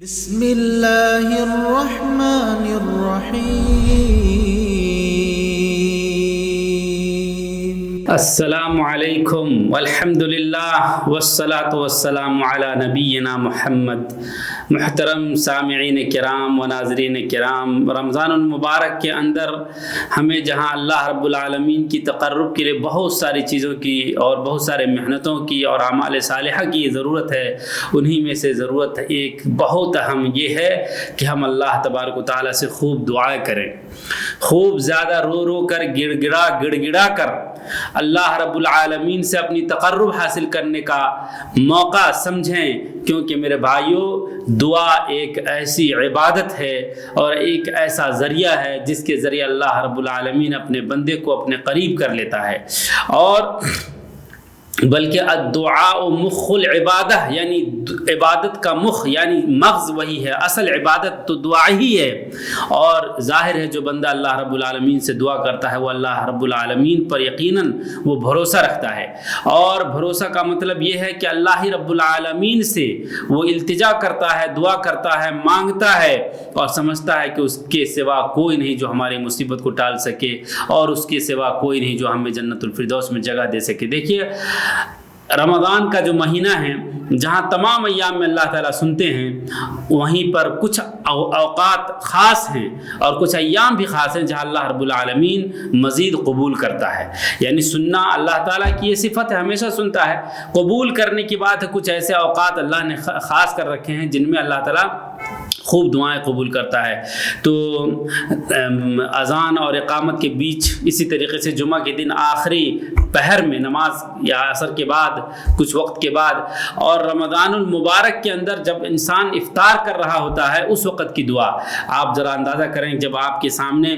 بسم اللہ الرحمن الرحیم۔ السلام علیکم والحمدللہ والصلاة والسلام علی نبینا محمد۔ محترم سامعین کرام و ناظرین کرام، رمضان المبارک کے اندر ہمیں جہاں اللہ رب العالمین کی تقرب کے لیے بہت ساری چیزوں کی اور بہت سارے محنتوں کی اور اعمال صالحہ کی ضرورت ہے، انہی میں سے ضرورت ایک بہت اہم یہ ہے کہ ہم اللہ تبارک و تعالیٰ سے خوب دعائیں کریں، خوب زیادہ رو رو کر گڑ گڑا کر اللہ رب العالمین سے اپنی تقرب حاصل کرنے کا موقع سمجھیں، کیونکہ میرے بھائیوں دعا ایک ایسی عبادت ہے اور ایک ایسا ذریعہ ہے جس کے ذریعے اللہ رب العالمین اپنے بندے کو اپنے قریب کر لیتا ہے، اور بلکہ الدعاء مخ العبادہ، یعنی عبادت کا مخ یعنی مغز وہی ہے، اصل عبادت تو دعا ہی ہے۔ اور ظاہر ہے جو بندہ اللہ رب العالمین سے دعا کرتا ہے وہ اللہ رب العالمین پر یقیناً وہ بھروسہ رکھتا ہے، اور بھروسہ کا مطلب یہ ہے کہ اللہ ہی رب العالمین سے وہ التجا کرتا ہے، دعا کرتا ہے، مانگتا ہے، اور سمجھتا ہے کہ اس کے سوا کوئی نہیں جو ہماری مصیبت کو ٹال سکے، اور اس کے سوا کوئی نہیں جو ہمیں جنت الفردوس میں جگہ دے سکے۔ دیکھیے رمضان کا جو مہینہ ہے، جہاں تمام ایام میں اللہ تعالیٰ سنتے ہیں، وہیں پر کچھ اوقات خاص ہیں اور کچھ ایام بھی خاص ہیں جہاں اللہ رب العالمین مزید قبول کرتا ہے۔ یعنی سننا اللہ تعالیٰ کی یہ صفت ہے، ہمیشہ سنتا ہے۔ قبول کرنے کی بات ہے، کچھ ایسے اوقات اللہ نے خاص کر رکھے ہیں جن میں اللہ تعالیٰ خوب دعائیں قبول کرتا ہے۔ تو اذان اور اقامت کے بیچ، اسی طریقے سے جمعہ کے دن آخری پہر میں نماز یا عصر کے بعد کچھ وقت کے بعد، اور رمضان المبارک کے اندر جب انسان افطار کر رہا ہوتا ہے اس وقت کی دعا، آپ ذرا اندازہ کریں جب آپ کے سامنے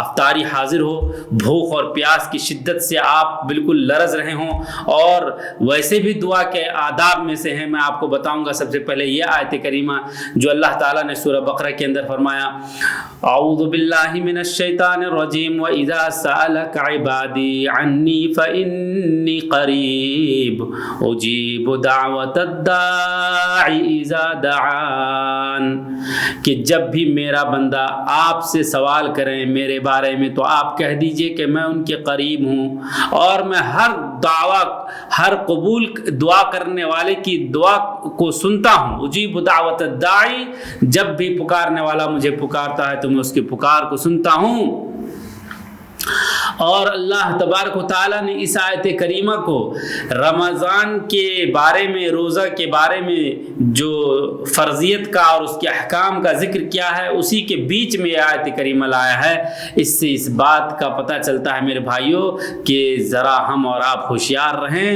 افطاری حاضر ہو، بھوک اور پیاس کی شدت سے آپ بالکل لرز رہے ہوں، اور ویسے بھی دعا کے آداب میں سے ہیں، میں آپ کو بتاؤں گا۔ سب سے پہلے یہ آیت کریمہ جو اللہ تعالیٰ نے سورہ بقرہ کے اندر فرمایا، اعوذ باللہ من الشیطان الرجیم وَإِذَا سَأَلَكَ عِبَادِي عَنِّي فَإِنِّي قَرِيبٌ أُجِيبُ دَعْوَةَ الدَّاعِ إِذَا دَعَانِ، کہ جب بھی میرا بندہ آپ سے سوال کریں میرے بارے میں تو آپ کہہ دیجئے کہ میں ان کے قریب ہوں، اور میں ہر ہر قبول دعا کرنے والے کی دعا کو سنتا ہوں۔ اجیب دعوت الداعی، جب بھی پکارنے والا مجھے پکارتا ہے تو میں اس کی پکار کو سنتا ہوں۔ اور اللہ تبارک و تعالیٰ نے اس آیت کریمہ کو رمضان کے بارے میں، روزہ کے بارے میں جو فرضیت کا اور اس کے احکام کا ذکر کیا ہے، اسی کے بیچ میں یہ آیت کریمہ لایا ہے۔ اس سے اس بات کا پتہ چلتا ہے میرے بھائیوں کہ ذرا ہم اور آپ ہوشیار رہیں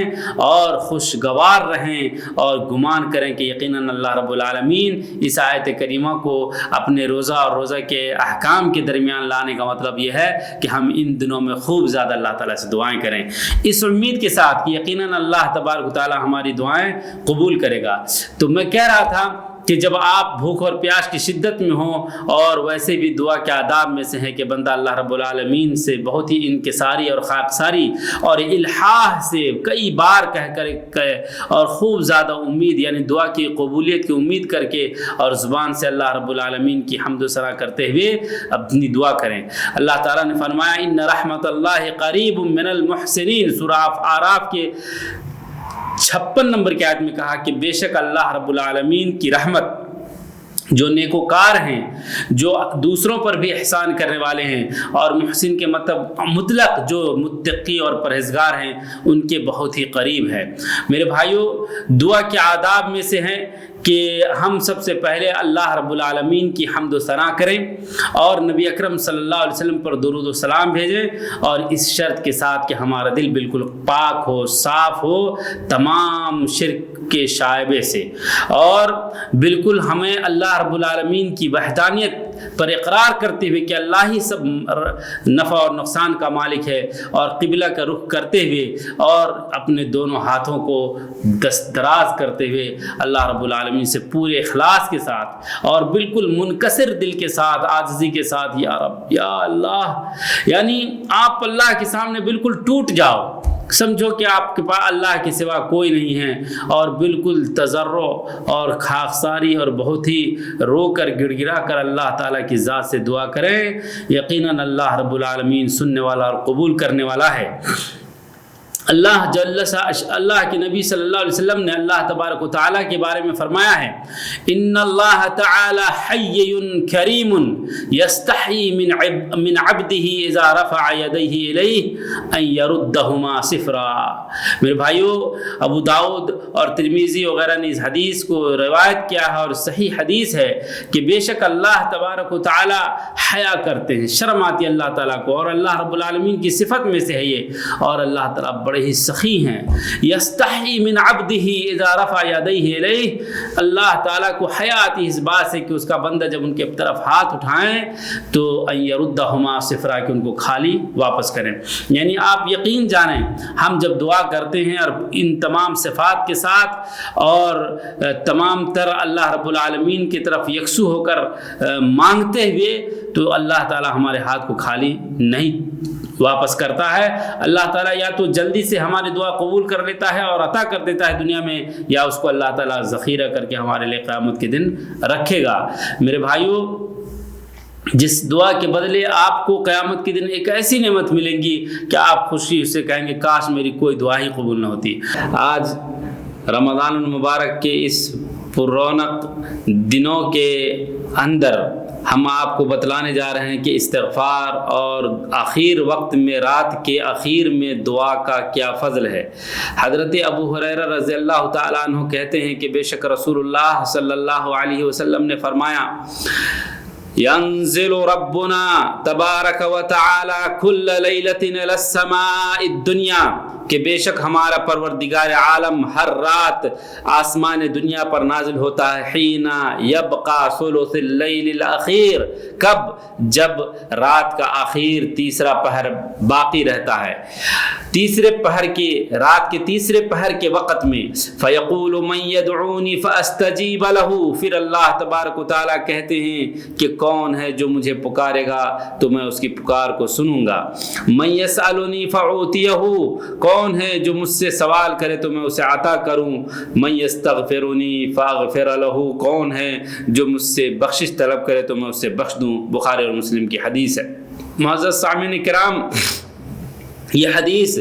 اور خوشگوار رہیں، اور گمان کریں کہ یقیناً اللہ رب العالمین اس آیت کریمہ کو اپنے روزہ اور روزہ کے احکام کے درمیان لانے کا مطلب یہ ہے کہ ہم ان دنوں میں خوب زیادہ اللہ تعالیٰ سے دعائیں کریں، اس امید کے ساتھ کہ یقیناً اللہ تبارک و تعالیٰ ہماری دعائیں قبول کرے گا۔ تو میں کہہ رہا تھا کہ جب آپ بھوک اور پیاس کی شدت میں ہوں، اور ویسے بھی دعا کے آداب میں سے ہے کہ بندہ اللہ رب العالمین سے بہت ہی انکساری اور خاکساری اور الحاح سے کئی بار کہہ کر اور خوب زیادہ امید، یعنی دعا کی قبولیت کی امید کر کے، اور زبان سے اللہ رب العالمین کی حمد و ثنا کرتے ہوئے اپنی دعا کریں۔ اللہ تعالیٰ نے فرمایا ان رحمت اللہ قریب من المحسنین، سورہ اعراف کے 56 نمبر کی آیت میں کہا کہ بے شک اللہ رب العالمین کی رحمت جو نیکوکار ہیں، جو دوسروں پر بھی احسان کرنے والے ہیں، اور محسن کے مطلب مطلق جو متقی اور پرہیزگار ہیں، ان کے بہت ہی قریب ہے۔ میرے بھائیوں دعا کے آداب میں سے ہیں کہ ہم سب سے پہلے اللہ رب العالمین کی حمد و ثنا کریں، اور نبی اکرم صلی اللہ علیہ وسلم پر درود و سلام بھیجیں، اور اس شرط کے ساتھ کہ ہمارا دل بالکل پاک ہو، صاف ہو تمام شرک کے شائبے سے، اور بالکل ہمیں اللہ رب العالمین کی وحدانیت پر اقرار کرتے ہوئے کہ اللہ ہی سب نفع اور نقصان کا مالک ہے، اور قبلہ کا رخ کرتے ہوئے اور اپنے دونوں ہاتھوں کو دست دراز کرتے ہوئے اللہ رب العالمین سے پورے اخلاص کے ساتھ اور بالکل منکسر دل کے ساتھ، عاجزی کے ساتھ، یا رب یا اللہ، یعنی آپ اللہ کے سامنے بالکل ٹوٹ جاؤ سمجھو کہ آپ کے پاس اللہ کے سوا کوئی نہیں ہے، اور بالکل تضرع اور خاکساری اور بہت ہی رو کر گڑ گڑا کر اللہ تعالیٰ کی ذات سے دعا کریں، یقیناً اللہ رب العالمین سننے والا اور قبول کرنے والا ہے۔ اللہ کے نبی صلی اللہ علیہ وسلم نے اللہ تبارک و تعالیٰ کے بارے میں فرمایا ہے، ان اللہ تعالی حی کریم یستحی من عبدہ اذا رفع یدیہ الیہ ان یردہما صفرا۔ میرے بھائیو، ابو داؤد اور ترمذی وغیرہ نے اس حدیث کو روایت کیا ہے، اور صحیح حدیث ہے کہ بے شک اللہ تبارک و تعالیٰ حیا کرتے ہیں، شرم آتی ہے اللہ تعالیٰ کو، اور اللہ رب العالمین کی صفت میں سے ہے یہ، اور اللہ تعالیٰ بڑے ہی سخی ہیں۔ یستحی من عبدہ اذا رفع یدیہ الیہ، اللہ تعالیٰ کو حیا آتی ہے اس بات سے کہ اس کا بندہ جب ان کے طرف ہاتھ اٹھائیں تو ان یردہما صفرا، کہ ان کو خالی واپس کریں۔ یعنی آپ یقین جانیں، ہم جب دعا کرتے ہیں اور ان تمام صفات کے ساتھ اور تمام تر اللہ رب العالمین کی طرف یکسو ہو کر مانگتے ہوئے، تو اللہ تعالیٰ ہمارے ہاتھ کو خالی نہیں واپس کرتا ہے۔ اللہ تعالیٰ یا تو جلدی سے ہماری دعا قبول کر لیتا ہے اور عطا کر دیتا ہے دنیا میں، یا اس کو اللہ تعالیٰ ذخیرہ کر کے ہمارے لیے قیامت کے دن رکھے گا۔ میرے بھائیو، جس دعا کے بدلے آپ کو قیامت کے دن ایک ایسی نعمت ملیں گی کہ آپ خوشی سے کہیں گے کاش میری کوئی دعا ہی قبول نہ ہوتی۔ آج رمضان المبارک کے اس پررونق دنوں کے اندر ہم آپ کو بتلانے جا رہے ہیں کہ استغفار اور آخر وقت میں، رات کے آخر میں دعا کا کیا فضل ہے۔ حضرت ابو ہریرہ رضی اللہ تعالیٰ عنہ کہتے ہیں کہ بے شک رسول اللہ صلی اللہ علیہ وسلم نے فرمایا، ينزل ربنا تبارک و تعالی کل لیلۃ الی السماء الدنیا، کہ بے شک ہمارا پروردگار عالم ہر رات آسمان دنیا پر نازل ہوتا ہے، حین یبقى ثلث اللیل الاخیر، کب؟ جب رات کا آخر تیسرا پہر باقی رہتا ہے، تیسرے پہر کے، رات کے تیسرے پہر کے وقت میں، فیقول من یدعونی فاستجیب له، پھر اللہ تبارک و تعالیٰ کہتے ہیں کہ کون ہے جو مجھے پکارے گا تو میں اس کی پکار کو سنوں گا، من یسألنی فاعطیہ، کون ہے جو مجھ سے سوال کرے تو میں اسے عطا کروں، من یستغفرنی فاغفر له، کون ہے جو مجھ سے بخشش طلب کرے تو میں اسے بخش دوں۔ بخاری اور مسلم کی حدیث ہے۔ معزز سامعین کرام، یہ حدیث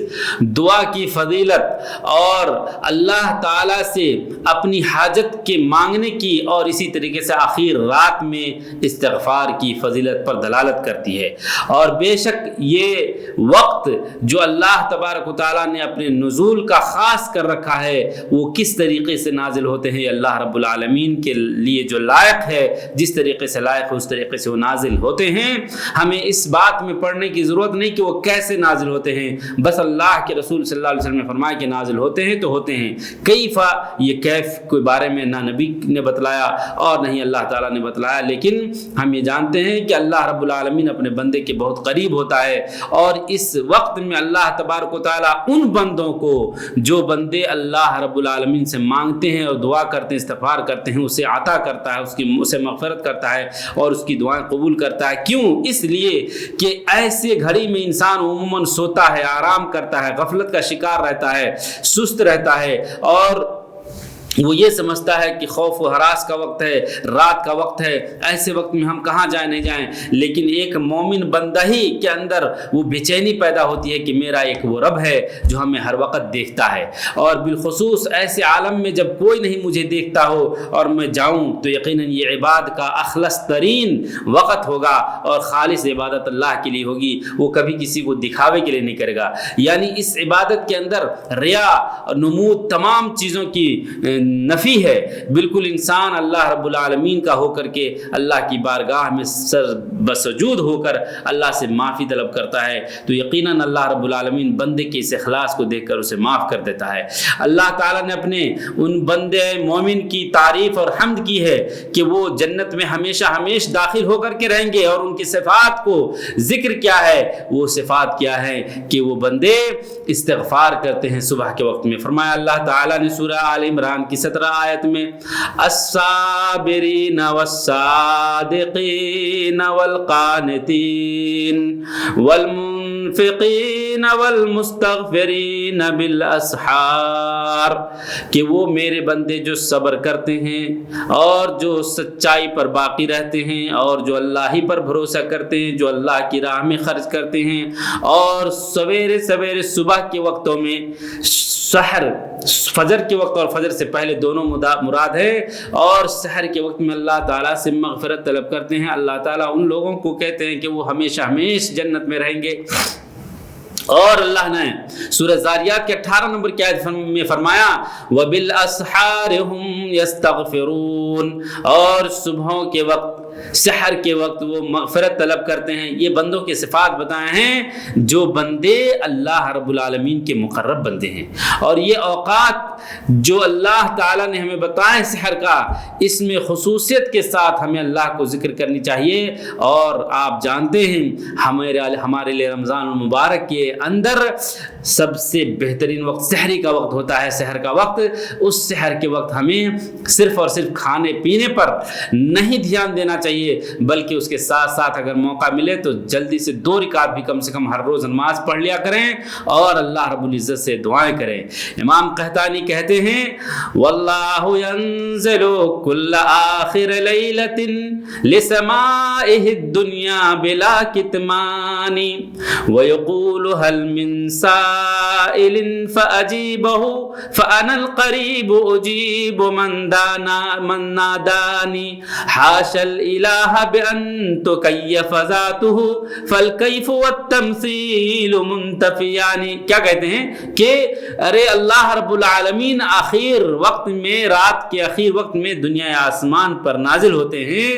دعا کی فضیلت اور اللہ تعالیٰ سے اپنی حاجت کے مانگنے کی اور اسی طریقے سے آخر رات میں استغفار کی فضیلت پر دلالت کرتی ہے۔ اور بے شک یہ وقت جو اللہ تبارک و تعالیٰ نے اپنے نزول کا خاص کر رکھا ہے، وہ کس طریقے سے نازل ہوتے ہیں، اللہ رب العالمین کے لیے جو لائق ہے، جس طریقے سے لائق ہے اس طریقے سے وہ نازل ہوتے ہیں۔ ہمیں اس بات میں پڑھنے کی ضرورت نہیں کہ وہ کیسے نازل ہوتے ہیں، بس اللہ کے رسول صلی اللہ علیہ وسلم نے فرمایا کہ نازل ہوتے ہیں تو ہوتے ہیں۔ کیفا، یہ کیف کے بارے میں نہ نبی نے بتلایا اور نہ ہی اللہ تعالیٰ نے بتلایا، لیکن ہم یہ جانتے ہیں کہ اللہ رب العالمین اپنے بندے کے بہت قریب ہوتا ہے، اور اس وقت میں اللہ تبارک و تعالیٰ ان بندوں کو، جو بندے اللہ رب العالمین سے مانگتے ہیں اور دعا کرتے ہیں، استغفار کرتے ہیں، اسے عطا کرتا ہے، اسے مغفرت کرتا ہے اور اس کی دعائیں قبول کرتا ہے۔ کیوں؟ اس لیے کہ ایسے گھڑی میں انسان عموماً سوتا ہے، آرام کرتا ہے، غفلت کا شکار رہتا ہے، سست رہتا ہے، اور وہ یہ سمجھتا ہے کہ خوف و ہراس کا وقت ہے، رات کا وقت ہے، ایسے وقت میں ہم کہاں جائیں نہیں جائیں۔ لیکن ایک مومن بندہ ہی کے اندر وہ بے چینی پیدا ہوتی ہے کہ میرا ایک وہ رب ہے جو ہمیں ہر وقت دیکھتا ہے، اور بالخصوص ایسے عالم میں جب کوئی نہیں مجھے دیکھتا ہو اور میں جاؤں تو یقیناً یہ عبادت کا اخلص ترین وقت ہوگا اور خالص عبادت اللہ کے لیے ہوگی، وہ کبھی کسی کو دکھاوے کے لیے نہیں کرے گا۔ یعنی اس عبادت کے اندر ریا، نمود، تمام چیزوں کی نفی ہے۔ بالکل انسان اللہ رب العالمین کا ہو کر کے اللہ کی بارگاہ میں سر بسجود ہو کر اللہ سے معافی طلب کرتا ہے تو یقیناً اللہ رب العالمین بندے کے اس اخلاص کو دیکھ کر اسے معاف کر دیتا ہے۔ اللہ تعالیٰ نے اپنے ان بندے مومن کی تعریف اور حمد کی ہے کہ وہ جنت میں ہمیشہ ہمیشہ داخل ہو کر کے رہیں گے، اور ان کی صفات کو ذکر کیا ہے، وہ صفات کیا ہے کہ وہ بندے استغفار کرتے ہیں صبح کے وقت میں۔ فرمایا اللہ تعالیٰ نے سورہ آل عمران کی 17 آیت میں، الصابرین والصادقین والقانتین والمنفقین والمنفقین والمستغفرین بالاسحار، کہ وہ میرے بندے جو صبر کرتے ہیں اور جو سچائی پر باقی رہتے ہیں اور جو اللہ ہی پر بھروسہ کرتے ہیں، جو اللہ کی راہ میں خرچ کرتے ہیں، اور سویرے سویرے صبح کے وقتوں میں، سحر فجر کے وقت اور فجر سے پہلے دونوں مراد ہے، اور سحر کے وقت میں اللہ تعالیٰ سے مغفرت طلب کرتے ہیں، اللہ تعالیٰ ان لوگوں کو کہتے ہیں کہ وہ ہمیشہ ہمیشہ جنت میں رہیں گے۔ اور اللہ نے سورہ زاریات کے 18 نمبر کی آیت میں فرمایا وَبِالْأَسْحَارِ هُمْ يَسْتَغْفِرُونَ، اور صبحوں کے وقت، سحر کے وقت وہ مغفرت طلب کرتے ہیں۔ یہ بندوں کے صفات بتائے ہیں جو بندے اللہ رب العالمین کے مقرب بندے ہیں، اور یہ اوقات جو اللہ تعالیٰ نے ہمیں بتائے سحر کا، اس میں خصوصیت کے ساتھ ہمیں اللہ کو ذکر کرنی چاہیے۔ اور آپ جانتے ہیں ہمارے لیے رمضان المبارک کے اندر سب سے بہترین وقت سحری کا وقت ہوتا ہے، سحر کا وقت۔ اس سحر کے وقت ہمیں صرف اور صرف کھانے پینے پر نہیں دھیان دینا چاہیے، بلکہ اس کے ساتھ ساتھ اگر موقع ملے تو جلدی سے 2 رکعت بھی کم سے کم ہر روز نماز پڑھ لیا کریں اور اللہ رب العزت سے دعائیں کریں۔ امام قحطانی کہتے ہیں واللہ ينزل كل آخر لیلۃ لسمائه الدنیا بلا کتمان ويقول هل من سائل فأجيبه فأنا القريب أجيب من ناداني حاش الإله بأن تكيف ذاته فالكيف والتمثيل منتفيان۔ کیا کہتے ہیں کہ ارے اللہ رب العالمین آخر وقت میں، رات کے آخر وقت میں دنیا آسمان پر نازل ہوتے ہیں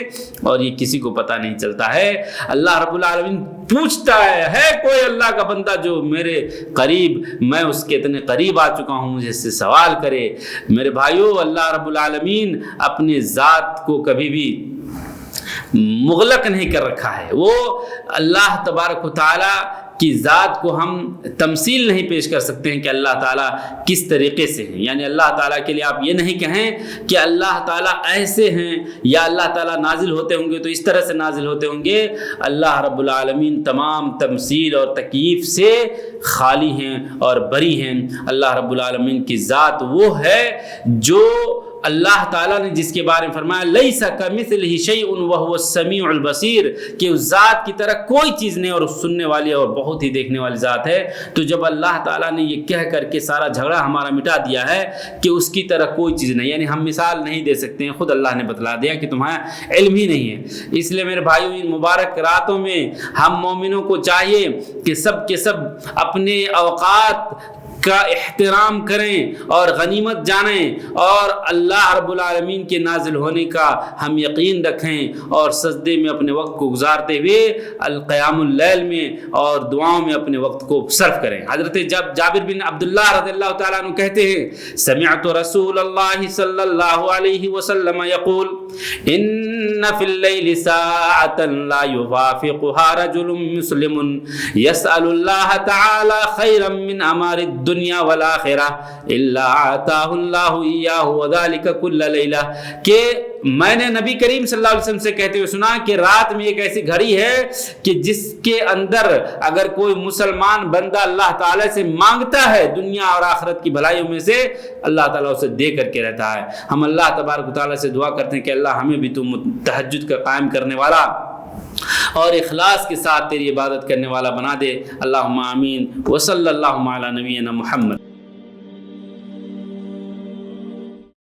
اور یہ کسی کو پتہ نہیں چلتا ہے۔ اللہ رب العالمین پوچھتا ہے کوئی اللہ کا بندہ جو میرے قریب، میں اس کے اتنے قریب آ چکا ہوں، مجھے اس سے سوال کرے۔ میرے بھائیو، اللہ رب العالمین اپنے ذات کو کبھی بھی مغلق نہیں کر رکھا ہے۔ وہ اللہ تبارک و تعالیٰ کی ذات کو ہم تمثیل نہیں پیش کر سکتے ہیں کہ اللہ تعالیٰ کس طریقے سے ہیں، یعنی اللہ تعالیٰ کے لیے آپ یہ نہیں کہیں کہ اللہ تعالیٰ ایسے ہیں یا اللہ تعالیٰ نازل ہوتے ہوں گے تو اس طرح سے نازل ہوتے ہوں گے۔ اللہ رب العالمین تمام تمثیل اور تکییف سے خالی ہیں اور بری ہیں۔ اللہ رب العالمین کی ذات وہ ہے جو اللہ تعالیٰ نے جس کے بارے میں فرمایا لیس کمثلہ شیء وہو السمیع البصیر، کہ اس ذات کی طرح کوئی چیز نہیں اور سننے والی اور بہت ہی دیکھنے والی ذات ہے۔ تو جب اللہ تعالیٰ نے یہ کہہ کر کے سارا جھگڑا ہمارا مٹا دیا ہے کہ اس کی طرح کوئی چیز نہیں، یعنی ہم مثال نہیں دے سکتے ہیں، خود اللہ نے بتلا دیا کہ تمہارا علم ہی نہیں ہے۔ اس لیے میرے بھائیو، ان مبارک راتوں میں ہم مومنوں کو چاہیے کہ سب کے سب اپنے اوقات کا احترام کریں اور غنیمت جانیں اور اللہ رب العالمین کے نازل ہونے کا ہم یقین رکھیں اور سجدے میں اپنے وقت کو گزارتے ہوئے القیام اللیل میں اور دعاؤں میں اپنے وقت کو صرف کریں۔ حضرت جابر بن عبداللہ رضی اللہ تعالیٰ عنہ کہتے ہیں سمعت رسول اللہ صلی اللہ علیہ وسلم یقول ان فی اللیل ساعة لا یوافقها رجل مسلم یسأل اللہ تعالی خیرا من امار الدنیا والآخرہ الا آتاہ اللہ ایاہ وذالک کل لیلہ، کہ میں نے نبی کریم صلی اللہ علیہ وسلم سے کہتے ہوئے سنا کہ رات میں ایک ایسی گھڑی ہے کہ جس کے اندر اگر کوئی مسلمان بندہ اللہ تعالیٰ سے مانگتا ہے دنیا اور آخرت کی بھلائیوں میں سے، اللہ تعالیٰ اسے دے کر کے رہتا ہے۔ ہم اللہ تبارک و تعالیٰ سے دعا کرتے ہیں کہ اللہ ہمیں بھی تو تہجد کا قائم کرنے والا اور اخلاص کے ساتھ تیری عبادت کرنے والا بنا دے۔ اللہم آمین وصلی اللہ علی نبینا محمد۔